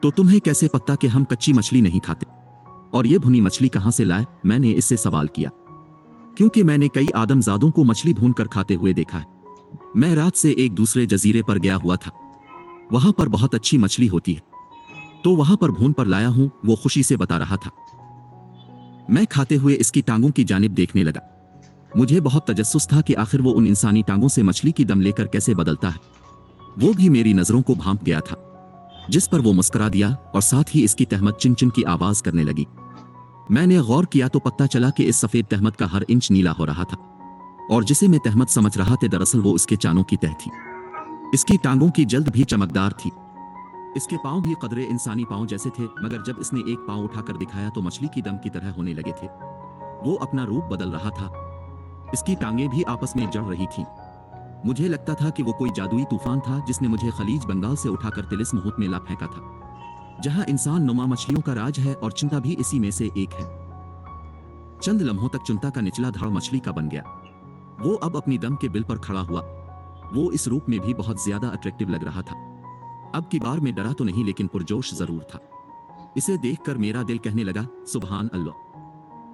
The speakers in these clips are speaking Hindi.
तो तुम्हें कैसे पता कि हम कच्ची मछली नहीं खाते और ये भुनी मछली कहां से लाए? मैंने इससे सवाल किया, क्योंकि मैंने कई आदमजादों को मछली भून कर खाते हुए देखा है। मैं रात से एक दूसरे जजीरे पर गया हुआ था, वहां पर बहुत अच्छी मछली होती है, तो वहां पर भून पर लाया हूं, वो खुशी से बता रहा था। मैं खाते हुए इसकी टांगों की जानिब देखने लगा। मुझे बहुत तजस्सुस था कि आखिर वो उन इंसानी टांगों से मछली की दम लेकर कैसे बदलता है। वो भी मेरी नजरों को भांप गया था, जिस पर वो मुस्कुरा दिया और साथ ही इसकी तहमत चिन चिन की आवाज करने लगी। मैंने गौर किया तो पता चला कि इस सफेद तहमत का हर इंच नीला हो रहा था, और जिसे मैं तहमत समझ रहा था दरअसल वो उसके चानों की तह थी। इसकी टांगों की जल्द भी चमकदार थी। इसके पांव भी कदरे इंसानी पांव जैसे थे, मगर जब इसने एक पांव उठाकर दिखाया तो मछली की दम की तरह होने लगे थे। वो अपना रूप बदल रहा था। इसकी टांगें भी आपस में जड़ रही थीं। मुझे लगता था कि वो कोई जादुई तूफान था जिसने मुझे खलीज बंगाल से उठाकर तिलिस्म हुत में ला फेंका था, जहां इंसान नुमा मछलियों का राज है और चिंता भी इसी में से एक है। चंद लम्हों तक चिंता का निचला धड़ मछली का बन गया। वो अब अपनी दम के बिल पर खड़ा हुआ। वो इस रूप में भी बहुत ज्यादा अट्रैक्टिव लग रहा था। अब की बार मैं डरा तो नहीं, लेकिन पुरजोश जरूर था। इसे देखकर मेरा दिल कहने लगा, सुभान अल्लाह,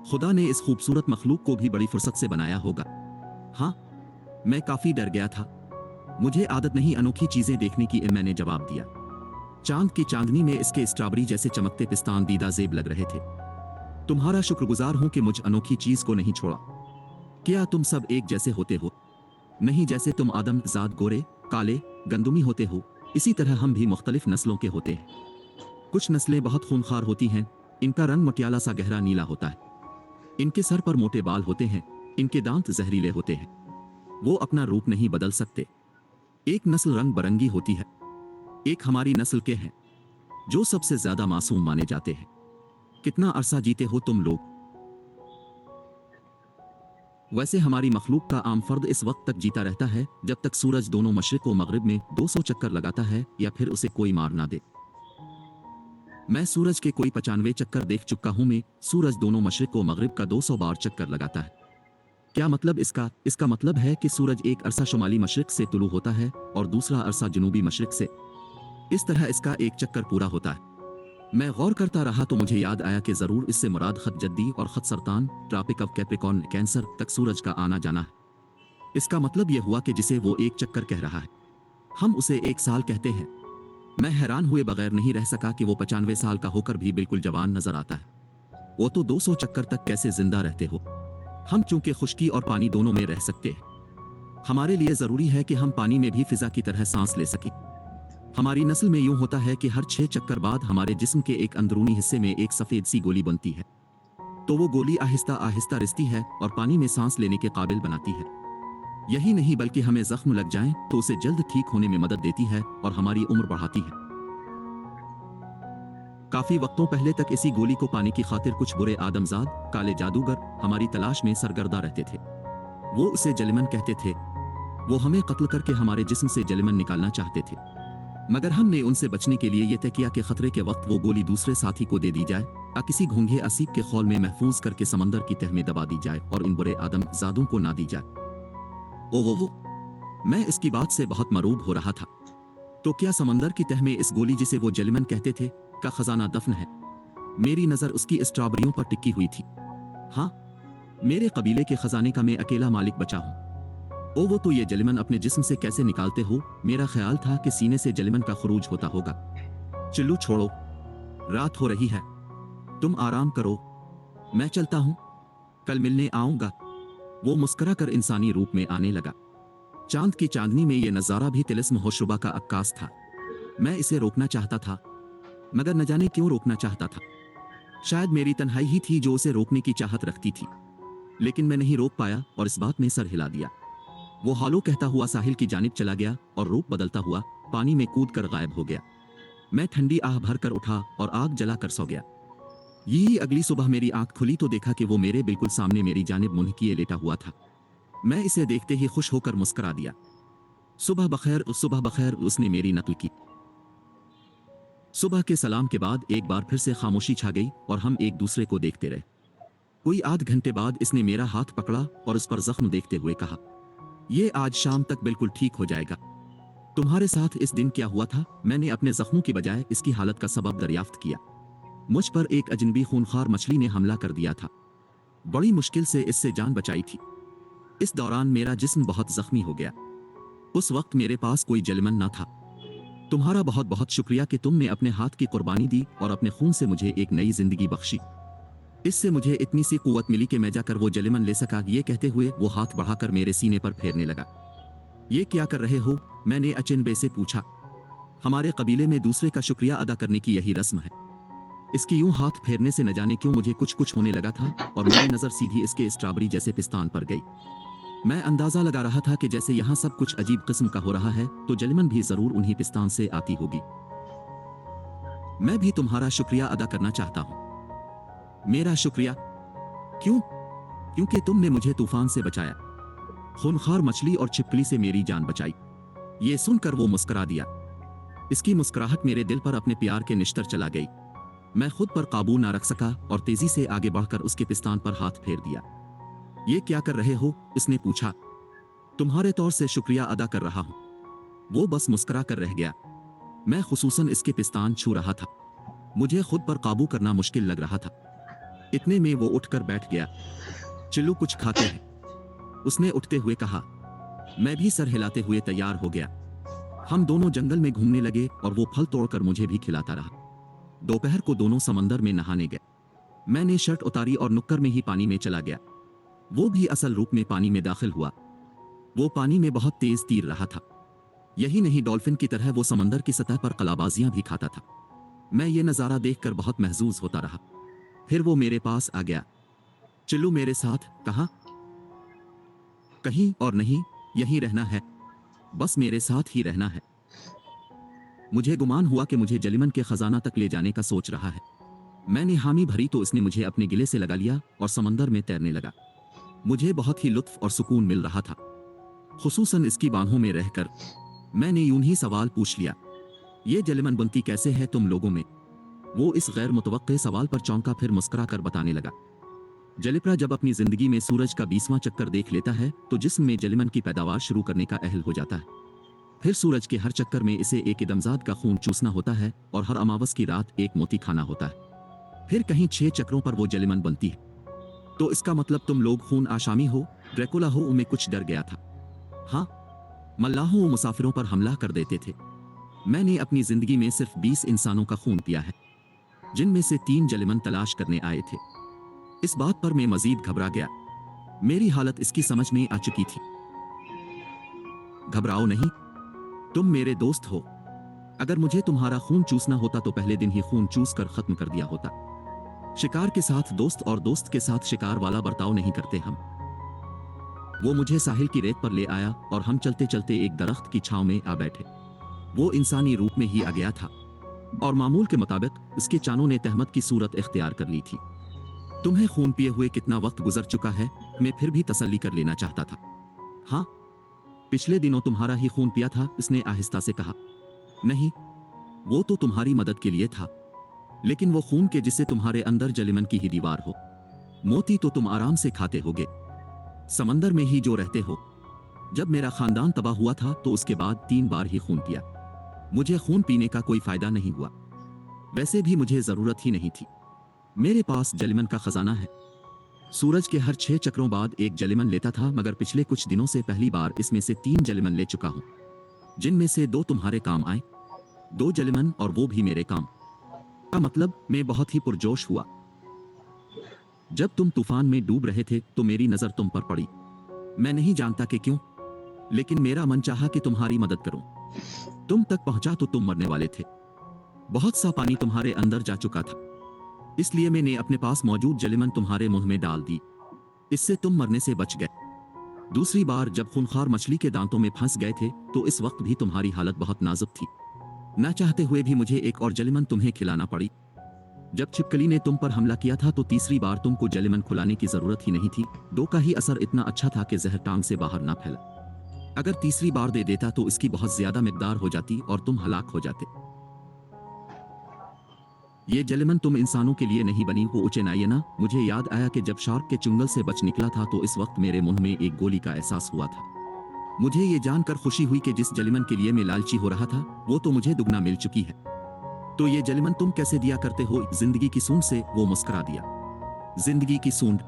खुदा ने इस खूबसूरत मखलूक को भी बड़ी फुर्सत से बनाया होगा। हाँ, मैं काफी डर गया था। मुझे आदत नहीं अनोखी चीजें देखने की, मैंने जवाब दिया। चांद की चांदनी में इसके स्ट्रॉबेरी जैसे चमकते पिस्तान दीदा जेब लग रहे थे। तुम्हारा शुक्रगुजार हूं कि मुझ अनोखी चीज को नहीं छोड़ा। क्या तुम सब एक जैसे होते हो? नहीं, जैसे तुम आदम जाद गोरे, काले, गंदुमी होते हो, इसी तरह हम भी मुख्तलिफ नस्लों के होते हैं। कुछ नस्लें बहुत खूंखार होती हैं, इनका रंग मटियाला सा गहरा नीला होता है। इनके सर पर मोटे बाल होते हैं, इनके दांत जहरीले होते हैं। वो अपना रूप नहीं बदल सकते। एक नस्ल रंग बरंगी होती है। एक हमारी नस्ल के हैं, जो सबसे ज्यादा मासूम माने जाते हैं। कितना अरसा जीते हो तुम लोग? वैसे हमारी मखलूक का आम फर्द इस वक्त तक जीता रहता है जब तक सूरज दोनों मशरिक व मगरिब में 200 चक्कर लगाता है या फिर उसे कोई मार ना दे। मैं सूरज के कोई 95 चक्कर देख चुका हूं। मैं सूरज दोनों मशरिक व मगरिब का 200 बार चक्कर लगाता है। क्या मतलब इसका? इसका मतलब है कि सूरज एक अरसा शुमाली मशरिक से तुलू होता है और दूसरा अरसा जनूबी मशरिक से। इस तरह इसका एक चक्कर पूरा होता है। मैं गौर करता रहा तो मुझे याद आया कि जरूर इससे मुराद खत जद्दी और खत सरतान, ट्रॉपिक ऑफ कैप्रिकॉर्न, कैंसर तक सूरज का आना जाना है। इसका मतलब यह हुआ कि जिसे वो एक चक्कर कह रहा है, हम उसे एक साल कहते हैं। मैं हैरान हुए बगैर नहीं रह सका कि वो 95 साल का होकर भी बिल्कुल जवान नजर आता है। वो तो 200 चक्कर तक कैसे जिंदा रहते हो? हम चूंकि खुश्की और पानी दोनों में रह सकते हैं, हमारे लिए जरूरी है कि हम पानी में भी फिजा की तरह सांस ले सकें। हमारी नस्ल में यूं होता है कि हर 6 चक्कर बाद हमारे जिस्म के एक अंदरूनी हिस्से में एक सफेद सी गोली बनती है। तो वो गोली आहिस्ता आहिस्ता रिसती है और पानी में सांस लेने के काबिल बनाती है। यही नहीं बल्कि हमें जख्म लग जाएं तो उसे जल्द ठीक होने में मदद देती है और हमारी उम्र बढ़ाती है। काफी वक्तों पहले तक इसी गोली को पाने की खातिर कुछ बुरे आदमजाद, काले जादूगर हमारी तलाश में सरगर्दा रहते थे। वो उसे जलिमन कहते थे। वो हमें कत्ल करके हमारे जिस्म से जलिमन निकालना चाहते थे, मगर हमने उनसे बचने के लिए यह तय किया कि खतरे के वक्त वो गोली दूसरे साथी को दे दी जाए, किसी घूंघे असीब के खौल में महफूज करके समंदर की तह में दबा दी जाए और इन बुरे आदमजादों को ना दी जाए। वो मैं इसकी बात से बहुत मरूब हो रहा था। तो क्या समंदर की तह में इस गोली जिसे वो जलिमन कहते थे का खजाना दफन है? मेरी नजर उसकी स्ट्रॉबेरियों पर टिकी हुई थी। हाँ, मेरे कबीले के खजाने का मैं अकेला मालिक बचा हूं। वो तो ये जलिमन अपने जिस्म से कैसे निकालते हो? मेरा ख्याल था कि सीने से जलिमन का खुरूज होता होगा। चिल्लू छोड़ो, रात हो रही है, तुम आराम करो, मैं चलता हूं, कल मिलने आऊंगा। वो मुस्कुरा कर इंसानी रूप में आने लगा। चांद की चांदनी में ये नजारा भी तिलिस्म होशरुबा का अक्कास था। मैं इसे रोकना चाहता था, मगर न जाने क्यों रोकना चाहता था। शायद मेरी तन्हाई ही थी जो उसे रोकने की चाहत रखती थी, लेकिन मैं नहीं रोक पाया और इस बात में सर हिला दिया। वो हालो कहता हुआ साहिल की जानिब चला गया और रूप बदलता हुआ पानी में कूद कर गायब हो गया। मैं ठंडी आह भरकर उठा और आग जलाकर सो गया। यही अगली सुबह मेरी आंख खुली तो देखा कि वो मेरे बिल्कुल सामने मेरी जानिब मुंह किए लेटा हुआ था। मैं इसे देखते ही खुश होकर मुस्कुरा दिया। सुबह बखैर, सुबह बखैर, उसने मेरी नकल की। सुबह के सलाम के बाद एक बार फिर से खामोशी छा गई और हम एक दूसरे को देखते रहे। कोई आध घंटे बाद इसने मेरा हाथ पकड़ा और उस पर जख्म देखते हुए कहा, यह आज शाम तक बिल्कुल ठीक हो जाएगा। तुम्हारे साथ इस दिन क्या हुआ था? मैंने अपने जख्मों की बजाय इसकी हालत का सबब दरियाफ्त किया। मुझ पर एक अजनबी खूनखार मछली ने हमला कर दिया था। बड़ी मुश्किल से इससे जान बचाई थी। इस दौरान मेरा जिस्म बहुत जख्मी हो गया। उस वक्त मेरे पास कोई जलमन न था। तुम्हारा बहुत बहुत शुक्रिया कि तुमने अपने हाथ की कुर्बानी दी और अपने खून से मुझे एक नई जिंदगी बख्शी। इससे मुझे इतनी सी कुव्वत मिली कि मैं जाकर वो जलेमन ले सका। ये कहते हुए वो हाथ बढ़ाकर मेरे सीने पर फेरने लगा। ये क्या कर रहे हो? मैंने अचिनबे से पूछा। हमारे कबीले में दूसरे का शुक्रिया अदा करने की यही रस्म है। इसकी यूं हाथ फेरने से न जाने क्यों मुझे कुछ कुछ होने लगा था और मेरी नजर सीधी इसके स्ट्रॉबेरी जैसे पिस्तान पर गई। मैं अंदाजा लगा रहा था कि जैसे यहाँ सब कुछ अजीब किस्म का हो रहा है तो जलमन भी जरूर उन्हीं पिस्तान से आती होगी। मैं भी तुम्हारा शुक्रिया अदा करना चाहता हूँ। मेरा शुक्रिया? क्यों? क्योंकि तुमने मुझे तूफान से बचाया, खूनखार मछली और छिपकली से मेरी जान बचाई। ये सुनकर वो मुस्कुरा दिया। इसकी मुस्कुराहट मेरे दिल पर अपने प्यार के निश्तर चला गई। मैं खुद पर काबू ना रख सका और तेजी से आगे बढ़कर उसके पिस्तान पर हाथ फेर दिया। ये क्या कर रहे हो? इसने पूछा। तुम्हारे तौर से शुक्रिया अदा कर रहा हूं। वो बस मुस्कुरा कर रह गया। मैं खुसूसन इसके पिस्तान छू रहा था। मुझे खुद पर काबू करना मुश्किल लग रहा था। इतने में वो उठकर बैठ गया। चिल्लू कुछ खाते हैं? उसने उठते हुए कहा। मैं भी सर हिलाते हुए तैयार हो गया। हम दोनों जंगल में घूमने लगे और वो फल तोड़कर मुझे भी खिलाता रहा। दोपहर को दोनों समंदर में नहाने गए। मैंने शर्ट उतारी और नुक्कर में ही पानी में चला गया। वो भी असल रूप में पानी में दाखिल हुआ। वो पानी में बहुत तेज तीर रहा था। यही नहीं, डॉल्फिन की तरह वो समंदर की सतह पर कलाबाजियां भी खाता था। मैं ये नजारा देखकर बहुत महजूज होता रहा। फिर वो मेरे पास आ गया। चिल्लू मेरे साथ। कहाँ? कहीं और नहीं, यहीं रहना है। बस मेरे साथ ही रहना है। मुझे गुमान हुआ कि मुझे जलिमन के खजाना तक ले जाने का सोच रहा है। मैंने हामी भरी तो इसने मुझे अपने गिले से लगा लिया और समंदर में तैरने लगा। मुझे बहुत ही लुत्फ और सुकून मिल रहा था, खुसूसन इसकी बाहों में रहकर। मैंने यूं ही सवाल पूछ लिया, ये जलिमन बनती कैसे है तुम लोगों में? वो इस गैर मुतवक्के सवाल पर चौंका, फिर मुस्कुरा कर बताने लगा। जलिप्रा जब अपनी जिंदगी में सूरज का 20वां चक्कर देख लेता है तो जिस्म में जलिमन की पैदावार शुरू करने का अहल हो जाता है। फिर सूरज के हर चक्कर में इसे एक इदमजाद का खून चूसना होता है और हर अमावस की रात एक मोती खाना होता है। फिर कहीं 6 चक्रों पर वो जलिमन बनती है। तो इसका मतलब तुम लोग खून आशामी हो, ड्रैकुला हो। मैं कुछ डर गया था। हाँ, मल्लाहों मुसाफिरों पर हमला कर देते थे। मैंने अपनी जिंदगी में सिर्फ 20 इंसानों का खून पिया है, जिनमें से 3 जलिमन तलाश करने आए थे। इस बात पर मैं मजीद घबरा गया। मेरी हालत इसकी समझ में आ चुकी थी। घबराओ नहीं, तुम मेरे दोस्त हो। अगर मुझे तुम्हारा खून चूसना होता तो पहले दिन ही खून चूस कर खत्म कर दिया होता। शिकार के साथ दोस्त और दोस्त के साथ शिकार वाला बर्ताव नहीं करते हम। वो मुझे साहिल की रेत पर ले आया और हम चलते चलते एक दरख्त की छांव में आ बैठे। वो इंसानी रूप में ही आ गया था और मामूल के मुताबिक इसके चानों ने तहमत की सूरत इख्तियार कर ली थी। तुम्हें खून पिए हुए कितना वक्त गुजर चुका है? मैं फिर भी तसल्ली कर लेना चाहता था। हाँ, पिछले दिनों तुम्हारा ही खून पिया था, इसने आहिस्ता से कहा। नहीं, वो तो तुम्हारी मदद के लिए था, लेकिन वो खून के जिससे तुम्हारे अंदर जलिमन की ही दीवार हो। मोती तो तुम आराम से खाते होगे, समंदर में ही जो रहते हो। जब मेरा खानदान तबाह हुआ था तो उसके बाद 3 बार ही खून पिया। मुझे खून पीने का कोई फायदा नहीं हुआ। वैसे भी मुझे जरूरत ही नहीं थी। मेरे पास जलिमन का खजाना है। सूरज के हर 6 चक्रों बाद एक जलिमन लेता था, मगर पिछले कुछ दिनों से पहली बार इसमें से 3 जलिमन ले चुका हूं, जिनमें से 2 तुम्हारे काम आए। 2 जलिमन और वो भी मेरे काम का मतलब मैं बहुत ही पुरजोश हुआ। जब तुम तूफान में डूब रहे थे तो मेरी नजर तुम पर पड़ी। मैं नहीं जानता कि क्यों, लेकिन मेरा मन चाहा कि तुम्हारी मदद करूं। तुम तक पहुंचा तो तुम मरने वाले थे। बहुत सा पानी तुम्हारे अंदर जा चुका था, इसलिए मैंने अपने पास मौजूद जलिमन तुम्हारे मुंह में डाल दी। इससे तुम मरने से बच गए। दूसरी बार जब खूनखार मछली के दांतों में फंस गए थे तो इस वक्त भी तुम्हारी हालत बहुत नाजुक थी। ना चाहते हुए भी मुझे एक और जलिमन तुम्हें खिलाना पड़ी। जब छिपकली ने तुम पर हमला किया था तो तीसरी बार तुमको जलिमन खुलाने की जरूरत ही नहीं थी। 2 का ही असर इतना अच्छा था कि जहर टांग से बाहर ना फैला। अगर तीसरी बार दे देता तो इसकी बहुत ज्यादा मिकदार हो जाती और तुम हलाक हो जाते। ये जलिमन तुम इंसानों के लिए नहीं बनी। वो उचेनाइए ना। मुझे याद आया कि जब शार्क के चुंगल से बच निकला था तो इस वक्त मेरे मुंह में एक गोली का एहसास हुआ था। मुझे ये जानकर खुशी हुई कि जिस जलीमन के लिए मैं लालची हो रहा था वो तो मुझे दुगना मिल चुकी है। तो ये जलीमन तुम कैसे दिया करते हो जिंदगी की सूंड से? वो मुस्कुरा दिया। जिंदगी की सूंड?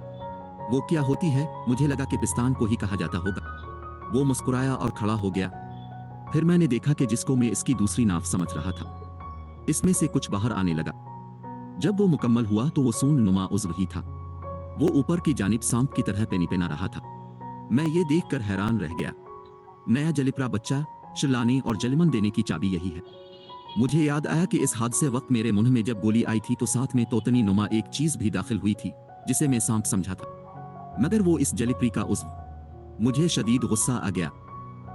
वो क्या होती है? मुझे लगा कि पिस्तान को ही कहा जाता होगा। वो मुस्कुराया और खड़ा हो गया। फिर मैंने देखा कि जिसको मैं इसकी दूसरी नाव समझ रहा था, इसमें से कुछ बाहर आने लगा। जब वो मुकम्मल हुआ तो वो सूंड नुमा उज़्व ही था। वो ऊपर की जानिब सांप की तरह पेनी पेना रहा था। मैं ये देखकर हैरान रह गया। नया जलिपरा बच्चा, चिल्लाने और जलिमन देने की चाबी यही है। मुझे याद आया कि इस हादसे वक्त मेरे मुंह में जब गोली आई थी तो साथ में तोतनी नुमा एक चीज भी दाखिल हुई थी जिसे मैं सांप समझा था, मगर वो इस जलिपरी का उज़्व। मुझे शदीद गुस्सा आ गया।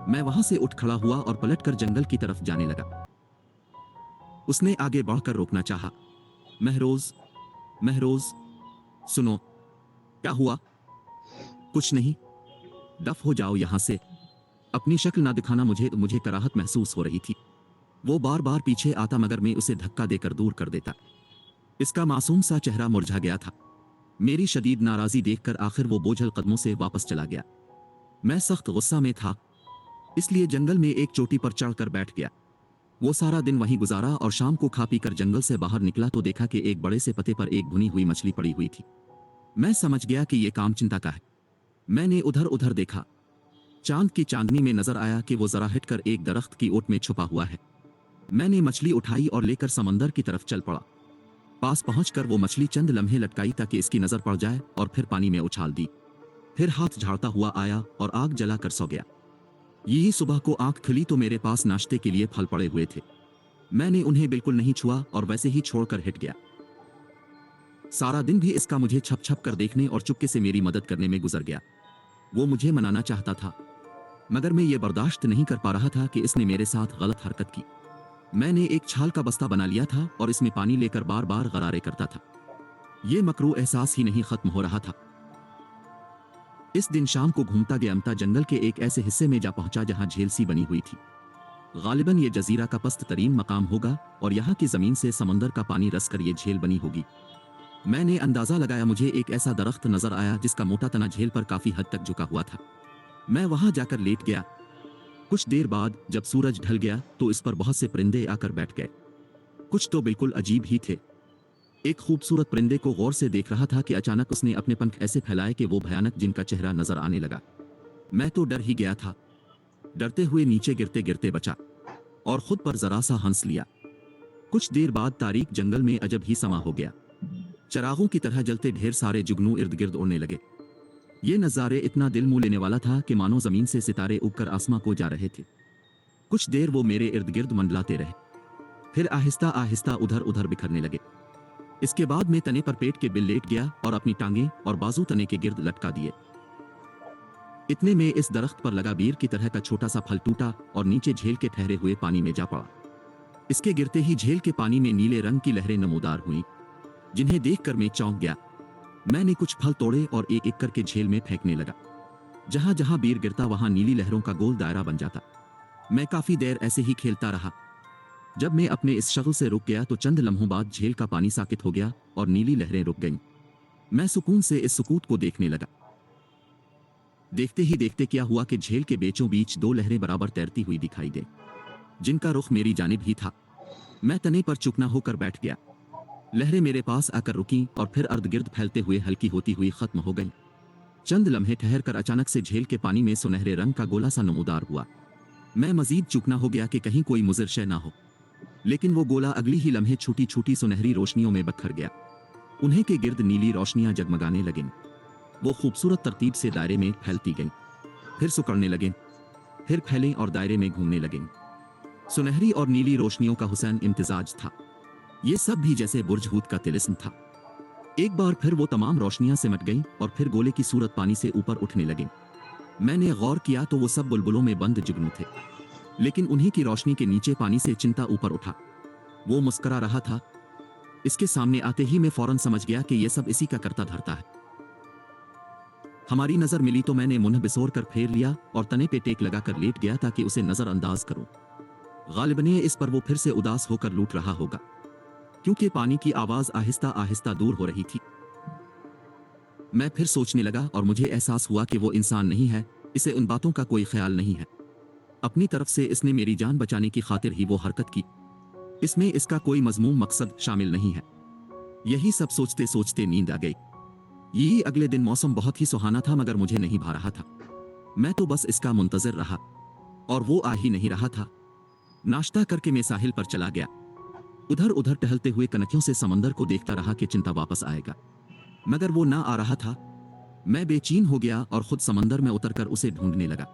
मैं वहां से उठ खड़ा हुआ और पलटकर जंगल की तरफ जाने लगा। उसने आगे बढ़कर रोकना चाहा। महरोज, महरोज, सुनो। क्या हुआ? कुछ नहीं, दफ हो जाओ यहां से। अपनी शक्ल ना दिखाना। मुझे कराहत महसूस हो रही थी। वो बार बार पीछे आता मगर मैं उसे धक्का देकर दूर कर देता। इसका मासूम सा चेहरा मुरझा गया था। मेरी शदीद नाराजी देखकर आखिर वो बोझल कदमों से वापस चला गया। मैं सख्त गुस्सा में था, इसलिए जंगल में एक चोटी पर चढ़कर बैठ गया। वो सारा दिन वहीं गुजारा और शाम को खा पी कर जंगल से बाहर निकला तो देखा कि एक बड़े से पते पर एक भुनी हुई मछली पड़ी हुई थी। मैं समझ गया कि यह काम चिंता का है। मैंने उधर उधर देखा। चांद की चांदनी में नजर आया कि वो जरा हटकर एक दरख्त की ओट में छुपा हुआ है। मैंने मछली उठाई और लेकर समंदर की तरफ चल पड़ा। पास पहुंचकर वो मछली चंद लम्हे लटकाई ताकि इसकी नजर पड़ जाए और फिर पानी में उछाल दी। फिर हाथ झाड़ता हुआ आया और आग जलाकर सो गया। यही सुबह को आंख खुली तो मेरे पास नाश्ते के लिए फल पड़े हुए थे। मैंने उन्हें बिल्कुल नहीं छुआ और वैसे ही छोड़कर हिट गया। सारा दिन भी इसका मुझे छप छप कर देखने और चुपके से मेरी मदद करने में गुजर गया। वो मुझे मनाना चाहता था, मगर मैं ये बर्दाश्त नहीं कर पा रहा था कि इसने मेरे साथ गलत हरकत की। मैंने एक छाल का बस्ता बना लिया था और इसमें पानी लेकर बार बार गरारे करता था। ये मकरू एहसास ही नहीं खत्म हो रहा था। इस दिन शाम को घूमता गया जंगल के एक ऐसे हिस्से में जा पहुंचा जहां झील सी बनी हुई थी। गालिबन ये जजीरा का पस्त तरीन मकाम होगा और यहाँ की जमीन से समंदर का पानी रस कर ये झील बनी होगी। मैंने अंदाजा लगाया। मुझे एक ऐसा दरख्त नजर आया जिसका मोटा तना झील पर काफी हद तक झुका हुआ था। मैं वहां जाकर लेट गया। कुछ देर बाद जब सूरज ढल गया तो इस पर बहुत से परिंदे आकर बैठ गए। कुछ तो बिल्कुल अजीब ही थे। एक खूबसूरत परिंदे को गौर से देख रहा था कि अचानक उसने अपने पंख ऐसे फैलाए कि वो भयानक जिनका चेहरा नजर आने लगा। मैं तो डर ही गया था। डरते हुए नीचे गिरते गिरते बचा और खुद पर जरा सा हंस लिया। कुछ देर बाद तारीक जंगल में अजब ही समा हो गया। चरागों की तरह जलते ढेर सारे जुगनू इर्द गिर्द उड़ने लगे। ये नज़ारे इतना दिल मुँह लेने वाला था कि मानो जमीन से सितारे उगकर आसमां को जा रहे थे। कुछ देर वो मेरे इर्द गिर्द मंडलाते रहे, फिर आहिस्ता आहिस्ता उधर उधर बिखरने लगे। इसके बाद मैं तने पर पेट के बिल लेट गया और अपनी टांगें और बाजू तने के गिर्द लटका दिए। इतने में इस दरख्त पर लगा बीर की तरह का छोटा सा फल टूटा और नीचे झील के ठहरे हुए पानी में जा पड़ा। इसके गिरते ही झील के पानी में नीले रंग की लहरें नमूदार हुईं, जिन्हें देखकर मैं चौंक गया। मैंने कुछ फल तोड़े और एक एक करके झील में फेंकने लगा। जहां जहां बीर गिरता वहां नीली लहरों का गोल दायरा बन जाता। मैं काफी देर ऐसे ही खेलता रहा। जब मैं अपने इस शगल से रुक गया तो चंद लम्हों बाद झील का पानी साकित हो गया और नीली लहरें रुक गईं। मैं सुकून से इस सुकूत को देखने लगा। देखते ही देखते क्या हुआ कि झील के बीचों बीच दो लहरें बराबर तैरती हुई दिखाई दे, जिनका रुख मेरी जानिब ही था। मैं तने पर चुकना होकर बैठ गया। लहरें मेरे पास आकर रुकीं और फिर अर्द गिर्द फैलते हुए हल्की होती हुई खत्म हो गईं। चंद लम्हे ठहर कर अचानक से झील के पानी में सुनहरे रंग का गोला सा नमूदार हुआ। मैं मजीद चुकना हो गया कि कहीं कोई मुज़िर शय ना हो, लेकिन वो गोला अगली ही लम्हे छोटी छोटी सुनहरी रोशनियों में बखर गया। उन्हें के गिर्द नीली रोशनियां जगमगाने लगीं। वो खूबसूरत तरतीब से दायरे में फैलती गईं, फिर सुकड़ने लगें, फिर फैलें और दायरे में घूमने लगें। सुनहरी और नीली रोशनियों का हुसैन इम्तिजाज था। ये सब भी जैसे बुर्ज हूद का तिलिस्म था। एक बार फिर वो तमाम रोशनियां सिमट गईं और फिर गोले की सूरत पानी से ऊपर उठने लगीं। मैंने गौर किया तो वो सब बुलबुलों में बंद जुगनू थे, लेकिन उन्हीं की रोशनी के नीचे पानी से चिंता ऊपर उठा। वो मुस्करा रहा था। इसके सामने आते ही मैं फौरन समझ गया कि यह सब इसी का करता धरता है। हमारी नजर मिली तो मैंने मुंह बिसोर कर फेर लिया और तने पे टेक लगाकर लेट गया ताकि उसे नजरअंदाज करूं। गालिबन इस पर वो फिर से उदास होकर लूट रहा होगा, क्योंकि पानी की आवाज आहिस्ता आहिस्ता दूर हो रही थी। मैं फिर सोचने लगा और मुझे एहसास हुआ कि वो इंसान नहीं है, इसे उन बातों का कोई ख्याल नहीं है। अपनी तरफ से इसने मेरी जान बचाने की खातिर ही वो हरकत की। इसमें इसका कोई मजमूम मकसद शामिल नहीं है। यही सब सोचते सोचते नींद आ गई। यही अगले दिन मौसम बहुत ही सुहाना था, मगर मुझे नहीं भा रहा था। मैं तो बस इसका मुंतजर रहा और वो आ ही नहीं रहा था। नाश्ता करके मैं साहिल पर चला गया। उधर उधर टहलते हुए कनखियों से समंदर को देखता रहा कि चिंता वापस आएगा, मगर वो ना आ रहा था। मैं बेचैन हो गया और खुद समंदर में उतरकर उसे ढूंढने लगा।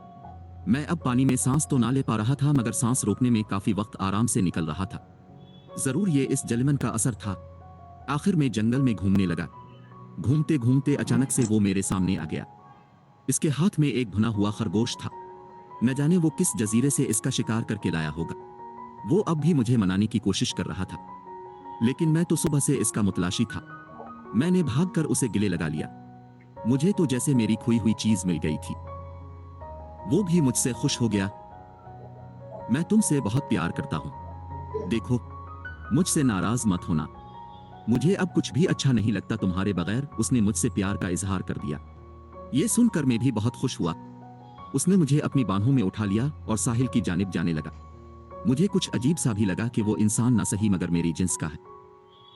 मैं अब पानी में सांस तो ना ले पा रहा था, मगर सांस रोकने में काफी वक्त आराम से निकल रहा था। जरूर ये इस जलमन का असर था। आखिर में जंगल में घूमने लगा। घूमते घूमते अचानक से वो मेरे सामने आ गया। इसके हाथ में एक भुना हुआ खरगोश था। न जाने वो किस जजीरे से इसका शिकार करके लाया होगा। वो अब भी मुझे मनाने की कोशिश कर रहा था, लेकिन मैं तो सुबह से इसका मुतलाशी था। मैंने भागकर उसे गले लगा लिया। मुझे तो जैसे मेरी खोई हुई चीज मिल गई थी। वो भी मुझसे खुश हो गया। मैं तुमसे बहुत प्यार करता हूं। देखो, मुझसे नाराज मत होना। मुझे अब कुछ भी अच्छा नहीं लगता तुम्हारे बगैर। उसने मुझसे प्यार का इजहार कर दिया। ये सुनकर मैं भी बहुत खुश हुआ। उसने मुझे अपनी बाहों में उठा लिया और साहिल की जानिब जाने लगा। मुझे कुछ अजीब सा भी लगा कि वो इंसान ना सही मगर मेरी जिन्स का है।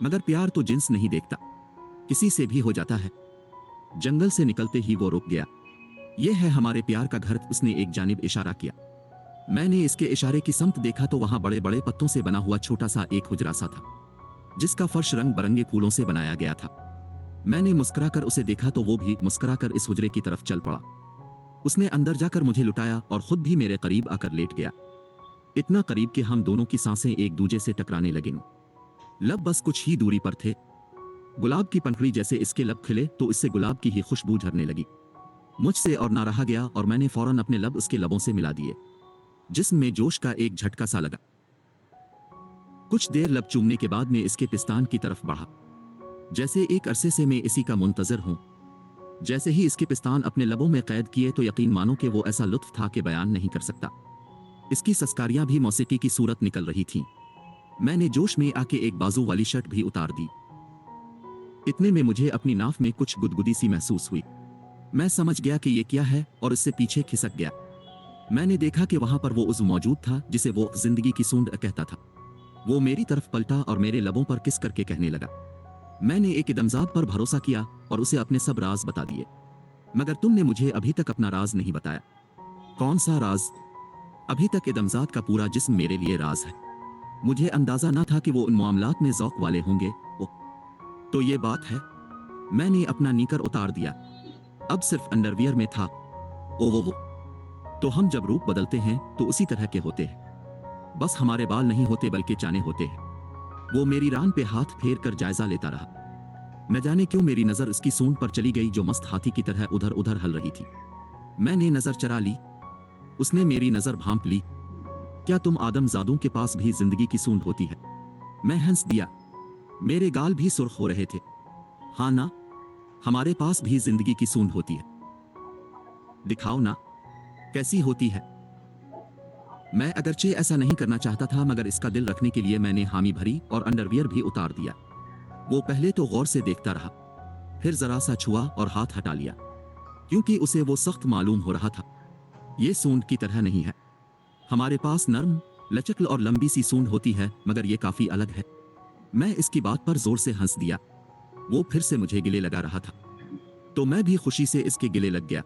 मगर प्यार तो जिन्स नहीं देखता, किसी से भी हो जाता है। जंगल से निकलते ही वो रुक गया। यह है हमारे प्यार का घर। उसने एक जानिब इशारा किया। मैंने इसके इशारे की समत देखा तो वहां बड़े बड़े पत्तों से बना हुआ छोटा सा एक हुजरा सा था, जिसका फर्श रंग बरंगे फूलों से बनाया गया था। मैंने मुस्कुराकर उसे देखा तो वो भी मुस्कुराकर इस हुजरे की तरफ चल पड़ा। उसने अंदर जाकर मुझे लुटाया और खुद भी मेरे करीब आकर लेट गया। इतना करीब कि हम दोनों की सांसें एक दूजे से टकराने लगीं। लब बस कुछ ही दूरी पर थे। गुलाब की पंखुड़ी जैसे इसके लब खिले तो इससे गुलाब की ही खुशबू झरने लगी। मुझसे और ना रहा गया और मैंने फौरन अपने लब उसके लबों से मिला दिए। जिस्म में जोश का एक झटका सा लगा। कुछ देर लब चूमने के बाद मैं इसके पिस्तान की तरफ बढ़ा, जैसे एक अरसे से मैं इसी का मुंतजर हूं। जैसे ही इसके पिस्तान अपने लबों में कैद किए तो यकीन मानो कि वो ऐसा लुत्फ था कि बयान नहीं कर सकता। इसकी सस्कारियां भी मौसीकी की सूरत निकल रही थीं। मैंने जोश में आके एक बाजू वाली शर्ट भी उतार दी। इतने में मुझे अपनी नाफ में कुछ गुदगुदी सी महसूस हुई। मैं समझ गया कि ये क्या है और इससे पीछे खिसक गया। मैंने देखा कि वहां पर वो उज़्व मौजूद था जिसे वो जिंदगी की सूंड कहता था। वो मेरी तरफ पलटा और मेरे लबों पर किस करके कहने लगा। मैंने एक इदमजाद पर भरोसा किया और उसे अपने सब राज बता दिए, मगर तुमने मुझे अभी तक अपना राज नहीं बताया। कौन सा राज? अभी तक इदमजाद का पूरा जिस्म मेरे लिए राज है। मुझे अंदाजा ना था कि वो उन मामलात में ज़ौक़ वाले होंगे। तो ये बात है। मैंने अपना नीकर उतार दिया। अब सिर्फ अंडरवियर में था। वो तो हम जब रूप बदलते हैं तो उसी तरह के होते हैं। बस हमारे बाल नहीं होते बल्कि चाने होते हैं। वो मेरी रान पे हाथ फेर कर जायजा लेता रहा। न जाने क्यों मेरी नजर उसकी सूंड पर चली गई जो मस्त हाथी की तरह उधर उधर हल रही थी। मैंने नजर चरा ली। उसने मेरी नजर भांप ली। क्या तुम आदमजादों के पास भी जिंदगी की सूंड होती है? मैं हंस दिया। मेरे गाल भी सुर्ख हो रहे थे। हाँ ना, हमारे पास भी जिंदगी की सूंड होती है। दिखाओ ना, कैसी होती है? मैं अगरचे ऐसा नहीं करना चाहता था, मगर इसका दिल रखने के लिए मैंने हामी भरी और अंडरवियर भी उतार दिया। वो पहले तो गौर से देखता रहा, फिर जरा सा छुआ और हाथ हटा लिया, क्योंकि उसे वो सख्त मालूम हो रहा था। ये सूंड की तरह नहीं है। हमारे पास नर्म, लचक और लंबी सी सूंड होती है, मगर ये काफी अलग है। मैं इसकी बात पर जोर से हंस दिया। वो फिर से मुझे गिले लगा रहा था, तो मैं भी खुशी से इसके गिले लग गया।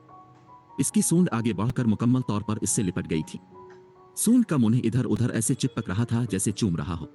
इसकी सूंड आगे बढ़कर मुकम्मल तौर पर इससे लिपट गई थी। सूंड का मुंह इधर उधर ऐसे चिपक रहा था जैसे चूम रहा हो।